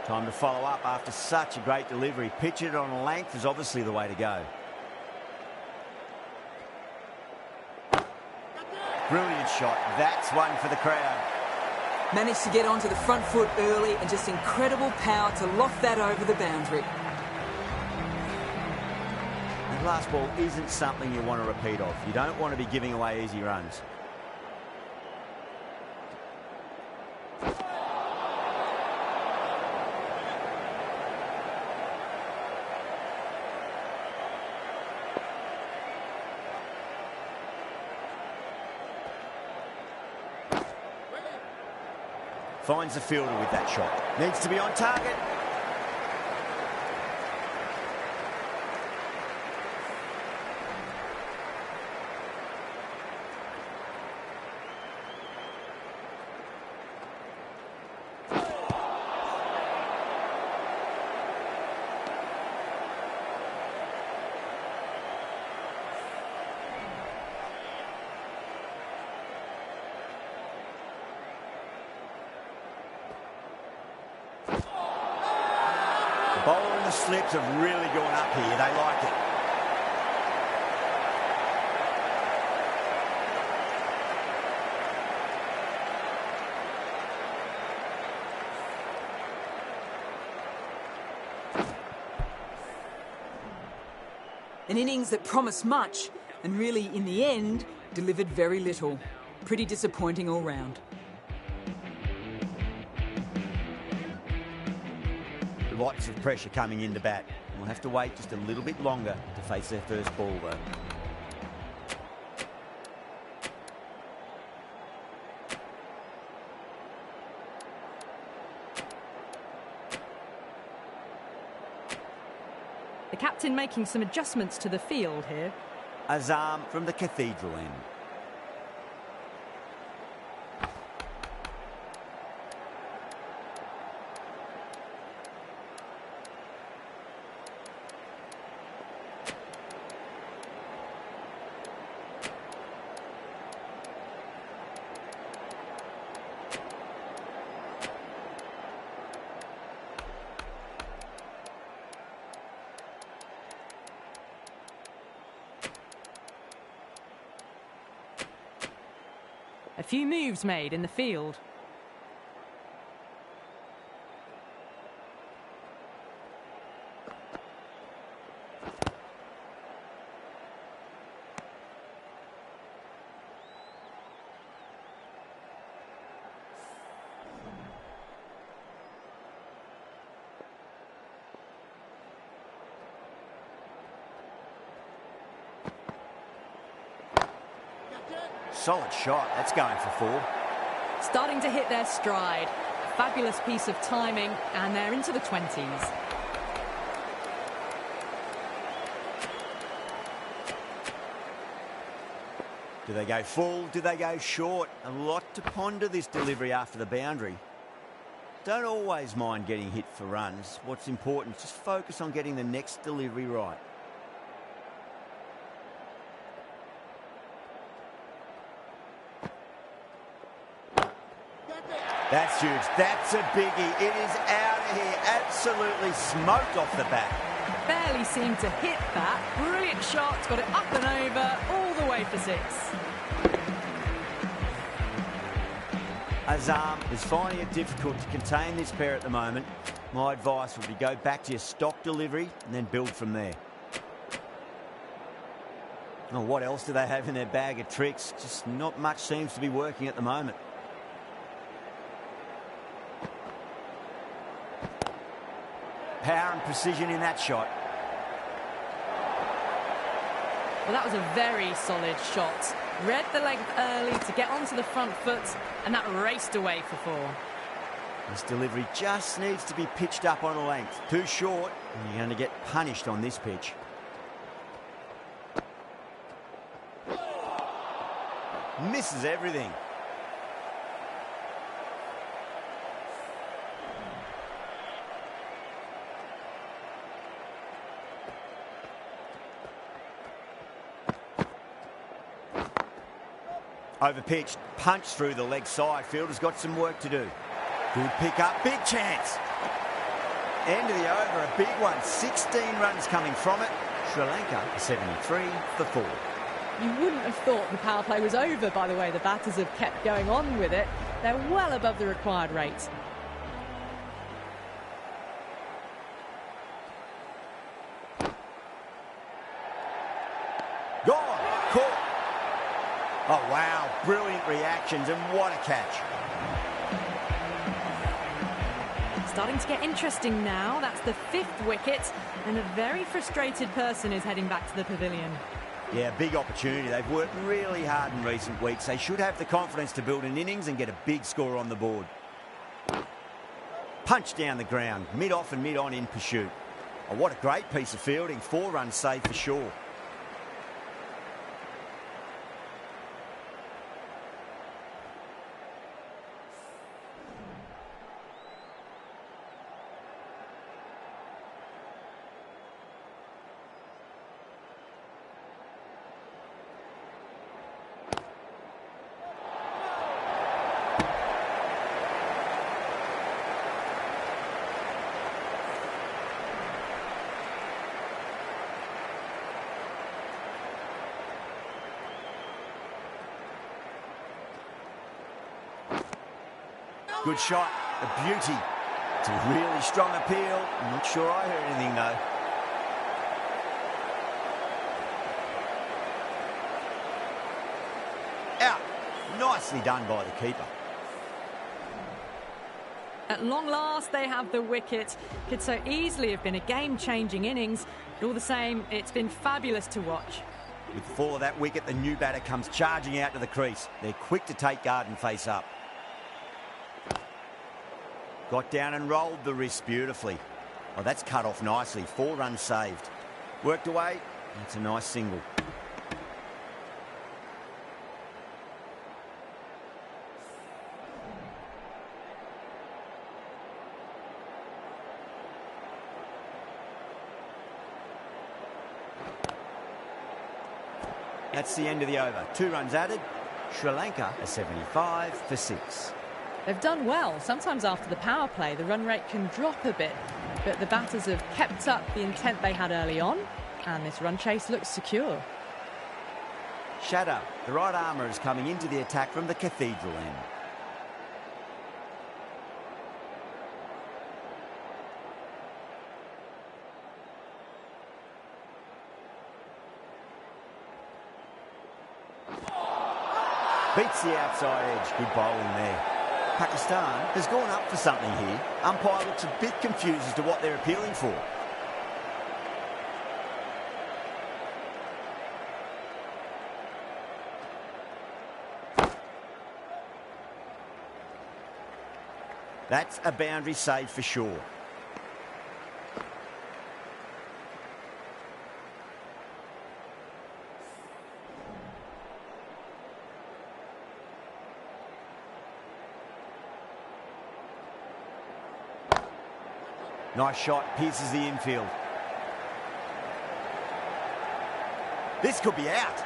Time to follow up after such a great delivery. Pitch it on a length is obviously the way to go. Brilliant shot. That's one for the crowd. Managed to get onto the front foot early and just incredible power to loft that over the boundary. That last ball isn't something you want to repeat of. You don't want to be giving away easy runs. Finds the fielder with that shot. Needs to be on target. The bowler and the slips have really gone up here. They like it. An innings that promised much and really, in the end, delivered very little. Pretty disappointing all round. Lots of pressure coming into bat. We'll have to wait just a little bit longer to face their first ball, though. The captain making some adjustments to the field here. Azam from the Cathedral end. A few moves made in the field. Solid shot. That's going for 4. Starting to hit their stride. Fabulous piece of timing, and they're into the 20s. Do they go full? Do they go short? A lot to ponder this delivery after the boundary. Don't always mind getting hit for runs. What's important is just focus on getting the next delivery right. That's huge. That's a biggie. It is out of here. Absolutely smoked off the bat. Barely seemed to hit that. Brilliant shot. Got it up and over, all the way for 6. Azam is finding it difficult to contain this pair at the moment. My advice would be go back to your stock delivery and then build from there. Oh, what else do they have in their bag of tricks? Just not much seems to be working at the moment. Power and precision in that shot. Well, that was a very solid shot. Read the length early to get onto the front foot, and that raced away for 4. This delivery just needs to be pitched up on a length. Too short, and you're going to get punished on this pitch. Misses everything. Overpitched, punched through the leg side. Fielder's got some work to do. Good pick up, big chance. End of the over, a big one. 16 runs coming from it. Sri Lanka 73 for 4. You wouldn't have thought the power play was over by the way the batters have kept going on with it. They're well above the required rate. Gone, caught. Oh, wow, brilliant reactions and what a catch. Starting to get interesting now. That's the 5th wicket, and a very frustrated person is heading back to the pavilion. Yeah, big opportunity. They've worked really hard in recent weeks. They should have the confidence to build an innings and get a big score on the board. Punch down the ground, mid-off and mid-on in pursuit. Oh, what a great piece of fielding. 4 runs saved for sure. Good shot, a beauty. It's a really strong appeal. I'm not sure I heard anything though. Out. Nicely done by the keeper. At long last, they have the wicket. Could so easily have been a game-changing innings, but all the same, it's been fabulous to watch. With the fall of that wicket, the new batter comes charging out to the crease. They're quick to take guard and face up. Got down and rolled the wrist beautifully. Oh, that's cut off nicely. 4 runs saved. Worked away. That's a nice single. That's the end of the over. 2 runs added. Sri Lanka are 75 for 6. They've done well. Sometimes after the power play, the run rate can drop a bit, but the batters have kept up the intent they had early on, and this run chase looks secure. Shadow, the right armour, is coming into the attack from the cathedral end. Beats the outside edge. Good bowling there. Pakistan has gone up for something here. Umpire looks a bit confused as to what they're appealing for. That's a boundary save for sure. Nice shot, pierces the infield. This could be out.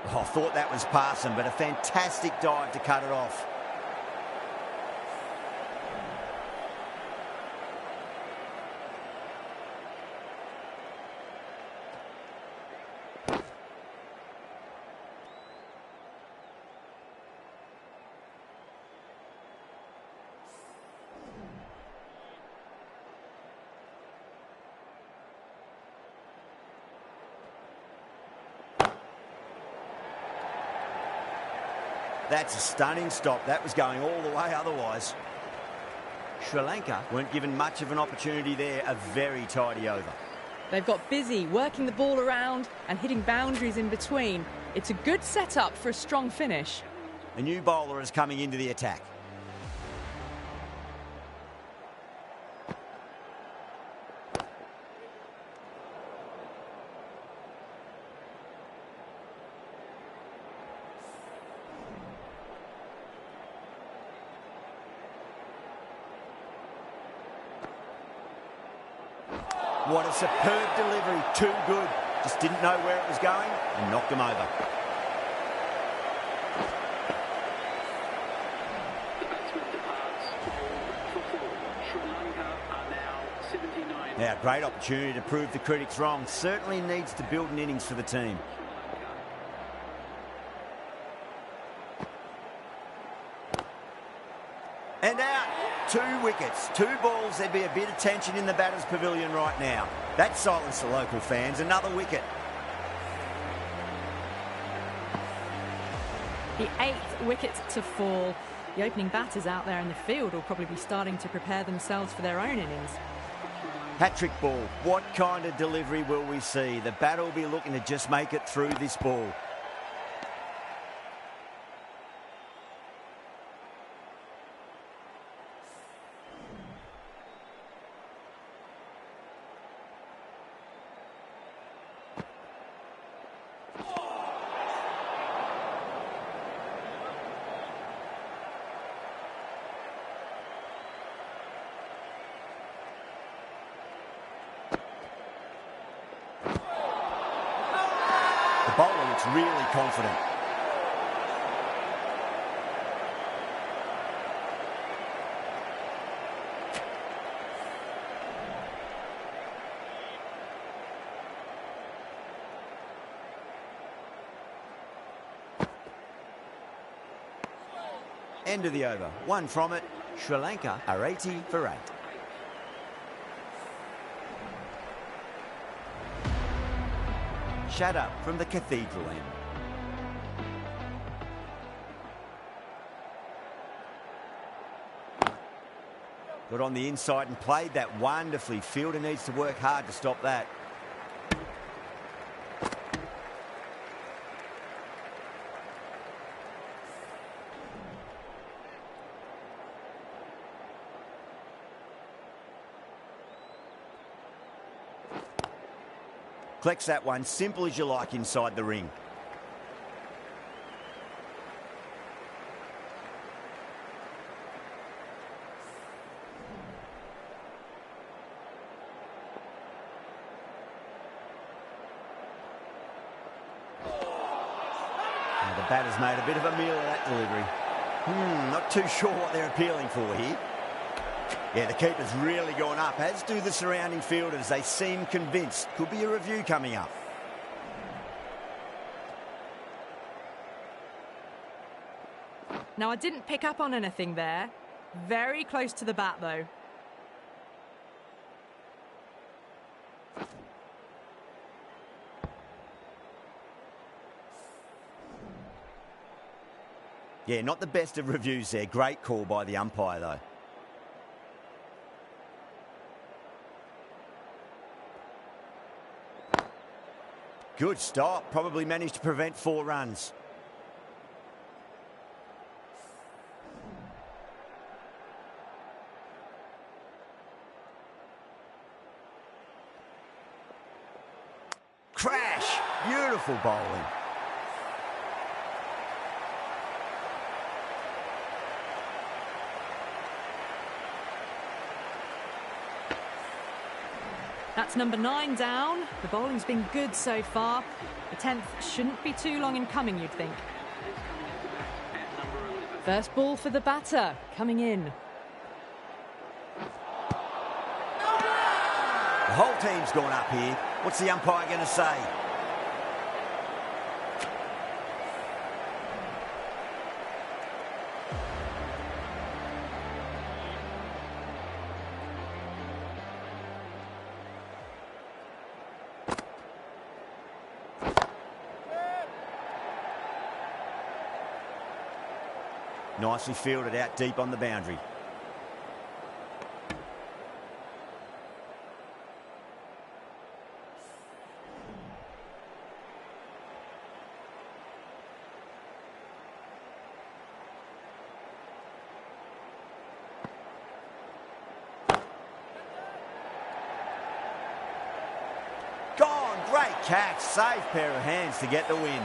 Oh, I thought that was passing, but a fantastic dive to cut it off. That's a stunning stop. That was going all the way otherwise. Sri Lanka weren't given much of an opportunity there. A very tidy over. They've got busy working the ball around and hitting boundaries in between. It's a good setup for a strong finish. A new bowler is coming into the attack. What a superb delivery. Too good. Just didn't know where it was going and knocked him over. The batsman departs. Ball for 4. Sri Lanka are now 79. Now, great opportunity to prove the critics wrong. Certainly needs to build an innings for the team. And out. 2 wickets, 2 balls. There'd be a bit of tension in the batter's pavilion right now. That silenced the local fans. Another wicket. The 8th wicket to fall. The opening batters out there in the field will probably be starting to prepare themselves for their own innings. Hat-trick ball. What kind of delivery will we see? The batter will be looking to just make it through this ball. The bowler looks really confident. End of the over. 1 from it. Sri Lanka are 80 for 8. Shut up from the cathedral end. Got on the inside and played that wonderfully. Fielder needs to work hard to stop that. Collects that one, simple as you like inside the ring. And the batter's made a bit of a meal of that delivery. Not too sure what they're appealing for here. Yeah, the keeper's really gone up, as do the surrounding fielders. They seem convinced. Could be a review coming up. Now, I didn't pick up on anything there. Very close to the bat, though. Yeah, not the best of reviews there. Great call by the umpire, though. Good stop. Probably managed to prevent 4 runs. Crash! Beautiful bowling. That's number 9 down. The bowling's been good so far. The 10th shouldn't be too long in coming, you'd think. First ball for the batter, coming in. The whole team's gone up here. What's the umpire going to say? Nicely fielded out deep on the boundary. Gone, great catch, safe pair of hands to get the win.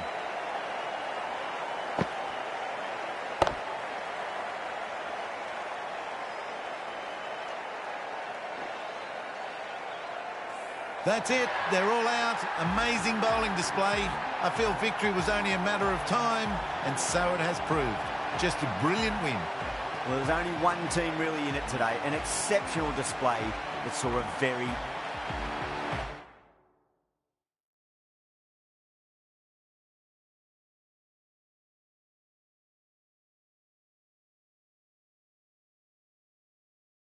That's it. They're all out. Amazing bowling display. I feel victory was only a matter of time, and so it has proved. Just a brilliant win. Well, there's only one team really in it today. An exceptional display that saw a very